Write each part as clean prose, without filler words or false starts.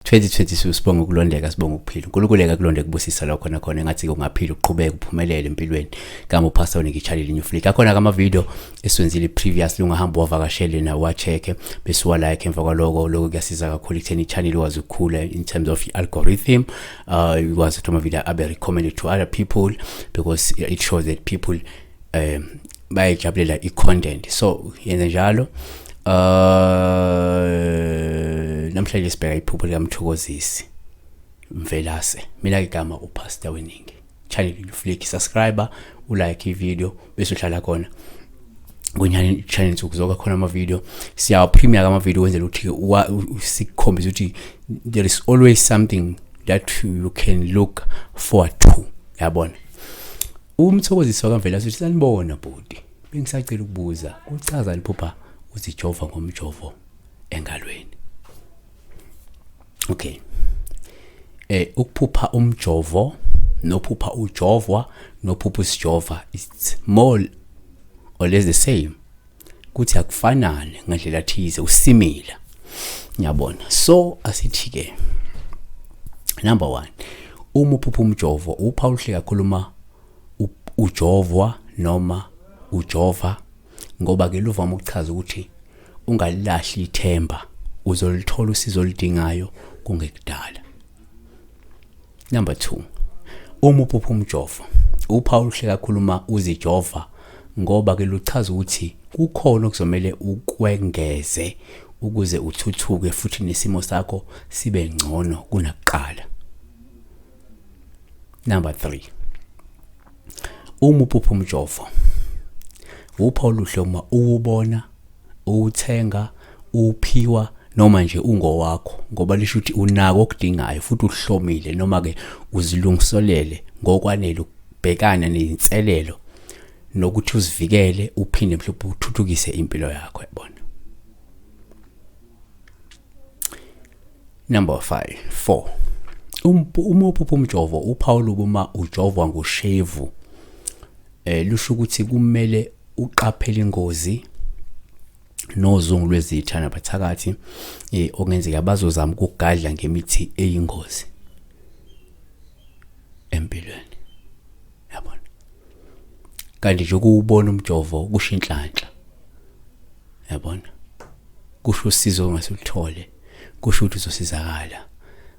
2022 sibonga ukulondeka sibonga ukuphila uNkulunkulu kulonde kubusisa lokho nakhona ngathi ungaphila uqhubeka uphumelele empilweni kama upastor ngichalile new flick akhona kama video eswenzile previously ungahamba wavakashele na wacheke bese wa like emva kwaloko kuyasiza kakhulu ekutheni channel wazi ukukhula in terms of algorithm was to my video abe recommended to other people because it shows that people bayajabulela i-content so yenza njalo namhlanje sibheka iphupho likaMthokozisi Mvelase mina igama upastor weningi channel flick subscriber ulike i-video bese uhlala khona kunyani channel ukuzoka khona ama video siya premiere kama video wenzela ukuthi sikhombisa ukuthi there is always something that you can look forward to yabona Umthokozisi kaMvelase uthi sanibona budi bengisacela ukubuza uchaza liphupha uzijova ngomjovo engalweni okay ukuphupha umjovo nophupha ujovwa nophupha uzijova it's more or less the same kuthi akufanane ngandlela thize usimila ngiyabona so asithi ke number 1 uma uphupha umjovo uPaul hle kakhuluma ujovwa noma ujova ngoba ke luvama ukuchaza ukuthi ungalilahli ithemba uzolithola usizo olidingayo kungekudala number 2 uma uphupha umjovo uPaul hle kakhuluma uzijova ngoba ke luchaza ukuthi kukhona okuzomela ukwengeze ukuze uthuthuke futhi nesimo sakho sibe ngcono kunakuqala number 3 uma uphupha umjovo uPaul uhle uma ubona uthenga uphiwa noma nje ungowakho ngoba lisho ukuthi unako okudingayo futhi uhlomile noma ke uzilungisolele ngokwanele ukubhekana nezinselelo nokuthi uzivikele uphinde mhlawumbe uthuthukise impilo yakho yabona number 4 uma uphupha umjovo uPaul uma ujovwa ngoshevu lusho ukuthi kumele uqaphele ingozi nozungu lwezithana bathakathi okungenzeka bazozama ukugadla ngemithi eyingozi empilweni yabona kanti nje ukubona umjovo kushinhlanhla yabona kusho usizo ongasilithole kusho ukuthi uzosizakala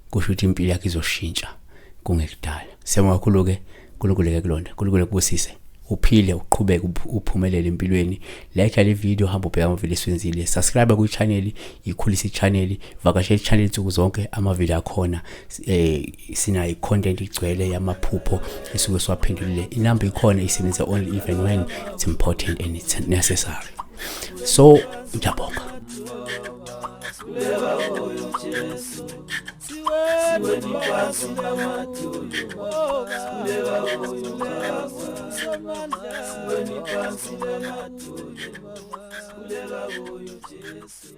kusho ukuthi impilo yakhe izoshintsha kungekudala siyabonga kakhulu ke uNkulunkulu kulonda uNkulunkulu kubusise uphile uqhubeke uphumelele empilweni like le video hamba ubheka ama video eswenzile subscribe ku channel ikhulisa i-channel vakashela i-channel insuku zonke ama video akhona sina i-content igcwele yamaphupho esuke siwaphendulile inamba ikhona isebenza only even when it's important and it's necessary so ngiyabonga Siweni phansi lematulo, kuleka kuyo Jesu.